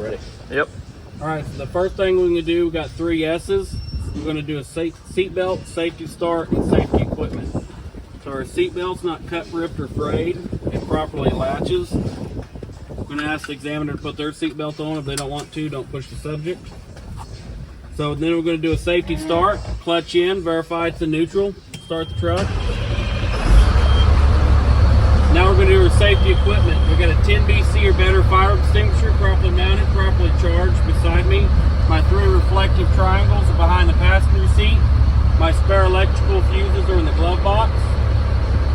Ready? Yep. All right, so the first thing we're gonna do, we got 3 S's. We're gonna do a seat belt, safety start, and safety equipment. So our seat belt's not cut, ripped, or frayed. It properly latches. We're gonna ask the examiner to put their seat belt on. If they don't want to, don't push the subject. So then we're gonna do a safety start, clutch in, verify it's in neutral, start the truck. Now we're going to do our safety equipment. We got a 10 BC or better fire extinguisher, properly mounted, properly charged beside me. My 3 reflective triangles are behind the passenger seat. My spare electrical fuses are in the glove box.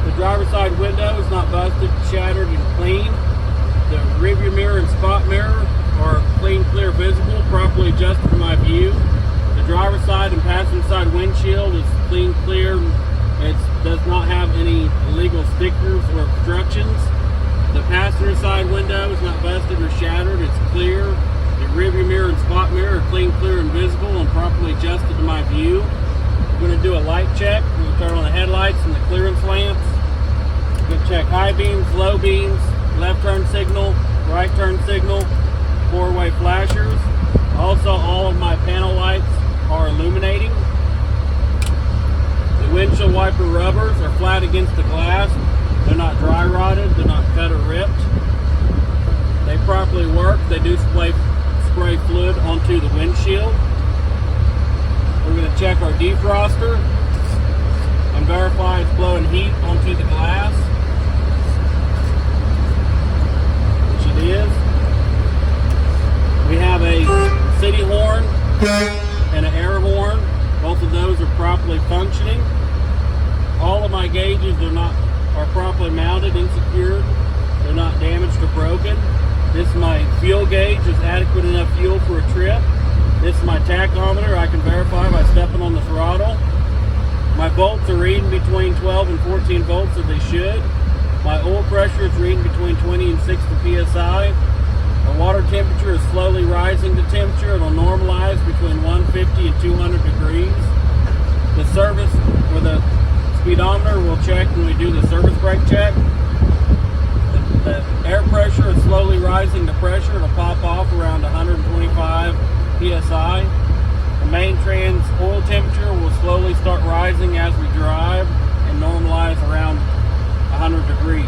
The driver's side window is not busted, shattered, and clean. The rearview mirror and spot mirror are clean, clear, visible, properly adjusted for my view. The driver's side and passenger side windshield is clean, clear. It does not have any illegal stickers or obstructions. The passenger side window is not busted or shattered. It's clear. The rearview mirror and spot mirror are clean, clear, and visible and properly adjusted to my view. We're going to do a light check. We're going to turn on the headlights and the clearance lamps. We're going to check high beams, low beams, left turn signal, right turn signal, 4-way flashers. Also, all of my panel lights are illuminating. The windshield wiper rubbers are flat against the glass. They're not dry rotted. They're not cut or ripped. They properly work. They do spray fluid onto the windshield. We're going to check our defroster and verify it's blowing heat onto the glass, which it is. We have a city horn and an air horn. Both of those are properly functioning. All of my gauges are properly mounted and secured. They're not damaged or broken. This is my fuel gauge. Is adequate enough fuel for a trip. This is my tachometer. I can verify by stepping on the throttle. My bolts are reading between 12 and 14 volts as they should. My oil pressure is reading between 20 and 60 psi. The water temperature is slowly rising to temperature. It'll normalize between 150 and 200 degrees. The service with the speedometer will check when we do the service brake check. The air pressure is slowly rising to pressure. It'll pop off around 125 psi. The main trans oil temperature will slowly start rising as we drive and normalize around 100 degrees.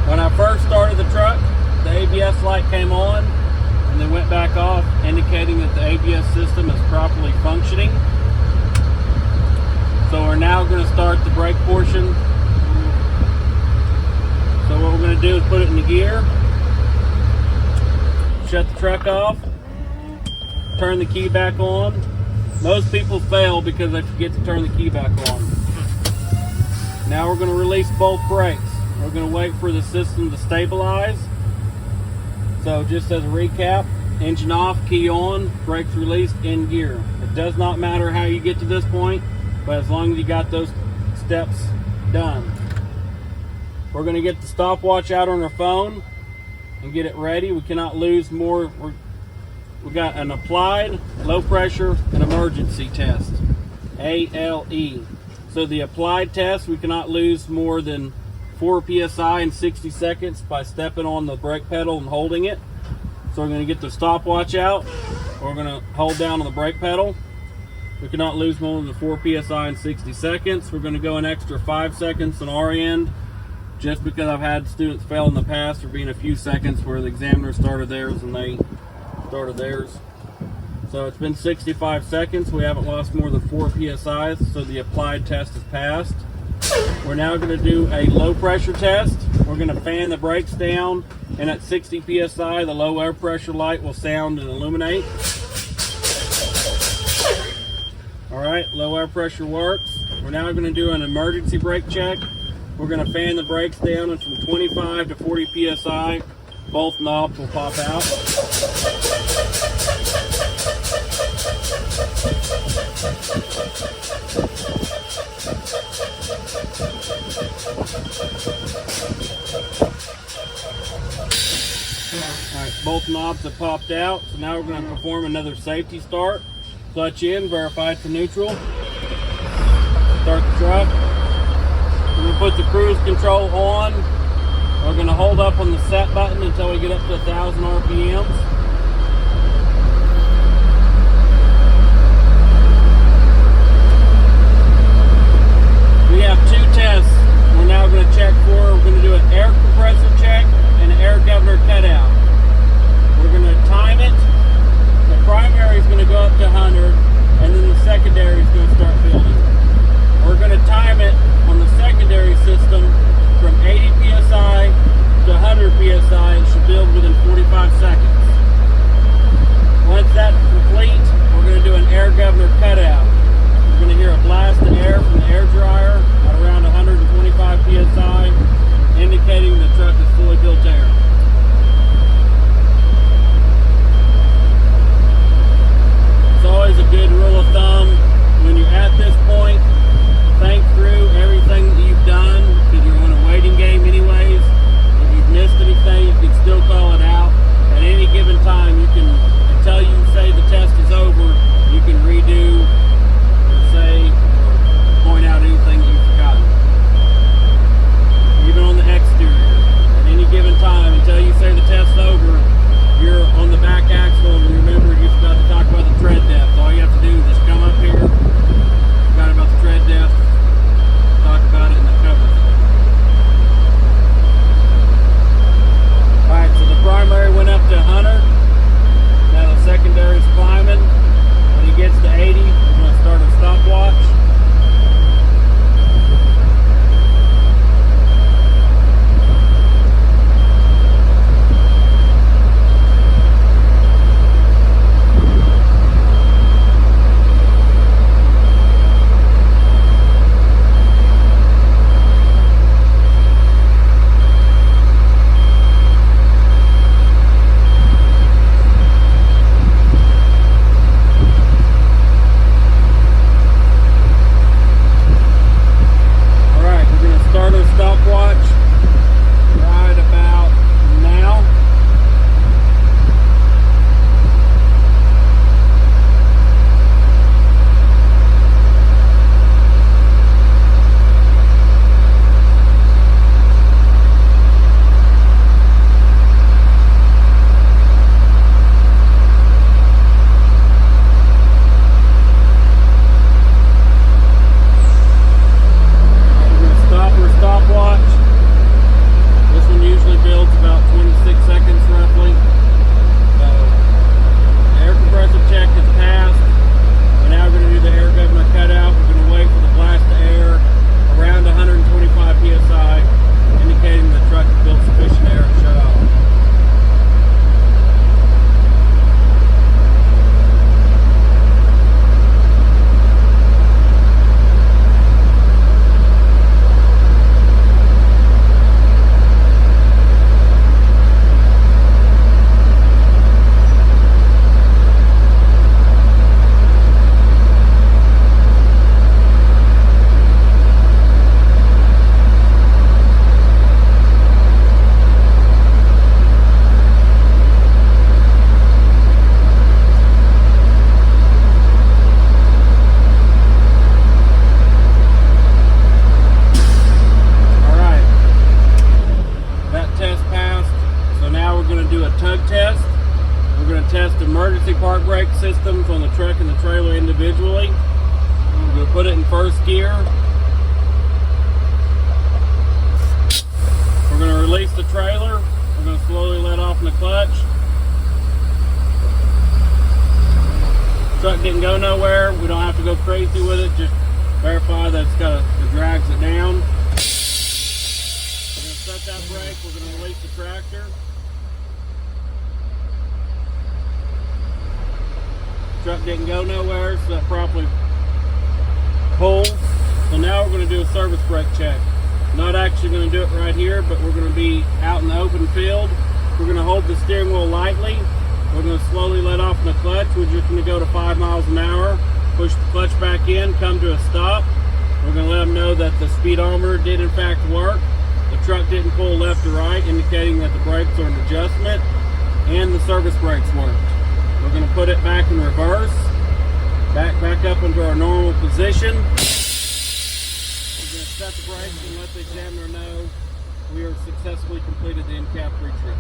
When I first started the truck, the ABS light came on and then went back off, indicating that the ABS system is properly functioning. So we're now going to start the brake portion. So what we're going to do is put it in the gear, shut the truck off, turn the key back on. Most people fail because they forget to turn the key back on. Now we're going to release both brakes. We're going to wait for the system to stabilize. So just as a recap, engine off, key on, brakes released, in gear. It does not matter how you get to this point, but as long as you got those steps done. We're going to get the stopwatch out on our phone and get it ready. We cannot lose more. We got an applied, low pressure, and emergency test, ALE. So the applied test, we cannot lose more than 4 psi in 60 seconds by stepping on the brake pedal and holding it. So we're going to get the stopwatch out. We're going to hold down on the brake pedal. We cannot lose more than 4 psi in 60 seconds. We're going to go an extra 5 seconds on our end, just because I've had students fail in the past for being a few seconds where the examiner started theirs and they started theirs. So it's been 65 seconds. We haven't lost more than 4 psi, so the applied test is passed. We're now going to do a low pressure test. We're going to fan the brakes down, and at 60 psi the low air pressure light will sound and illuminate. Alright, low air pressure works. We're now going to do an emergency brake check. We're going to fan the brakes down, and from 25 to 40 psi both knobs will pop out. Alright, both knobs have popped out, so now we're going to perform another safety start. Clutch in, verify it's in neutral. Start the truck. We're going to put the cruise control on We're going to hold up on the set button until we get up to 1,000 RPMs. We have two tests we're now going to check for. We're going to do an air compressor check and an air governor cutout. We're going to time it. The primary is going to go up to 100, and then the secondary is going to start building. We're going to time it on the secondary system from 80 psi to 100 psi. It should build within 45 seconds. Once that's complete, we're going to do an air governor cutout. You're going to hear a blast of air from the air dryer at around 125 psi, indicating the truck is fully built air. It's always a good rule of thumb when you're at this point, think through everything that you've done, because you're on a waiting game anyways. If you've missed anything, you can still call it out. At any given time, you can, until you say the test is over, you can redo or say or point out anything you've forgotten. Even on the exterior, at any given time, until you say the test's over, you're on the back axle, and remember you forgot to talk about the tread depth. All you have to do is just come up here, forgot about the tread depth, talk about it, and it covers it. Alright, so the primary went up to 100. Now the secondary is climbing. When he gets to 80, we're going to start a stopwatch. Emergency park brake systems on the truck and the trailer individually. I'm going to put it in first gear. We're going to release the trailer. We're going to slowly let off in the clutch. Truck didn't go nowhere. We don't have to go crazy with it. Just verify that it drags it down. We're going to set that brake. We're going to release the tractor. Truck didn't go nowhere, so that properly pulls. So now we're going to do a service brake check. Not actually going to do it right here, but we're going to be out in the open field. We're going to hold the steering wheel lightly. We're going to slowly let off in the clutch. We're just going to go to 5 miles an hour. Push the clutch back in, come to a stop. We're going to let them know that the speedometer did in fact work. The truck didn't pull left or right, indicating that the brakes are in adjustment, and the service brakes worked. We're going to put it back in reverse, back up into our normal position. We're going to set the brakes and let the examiner know we are successfully completed the in-cap retreat.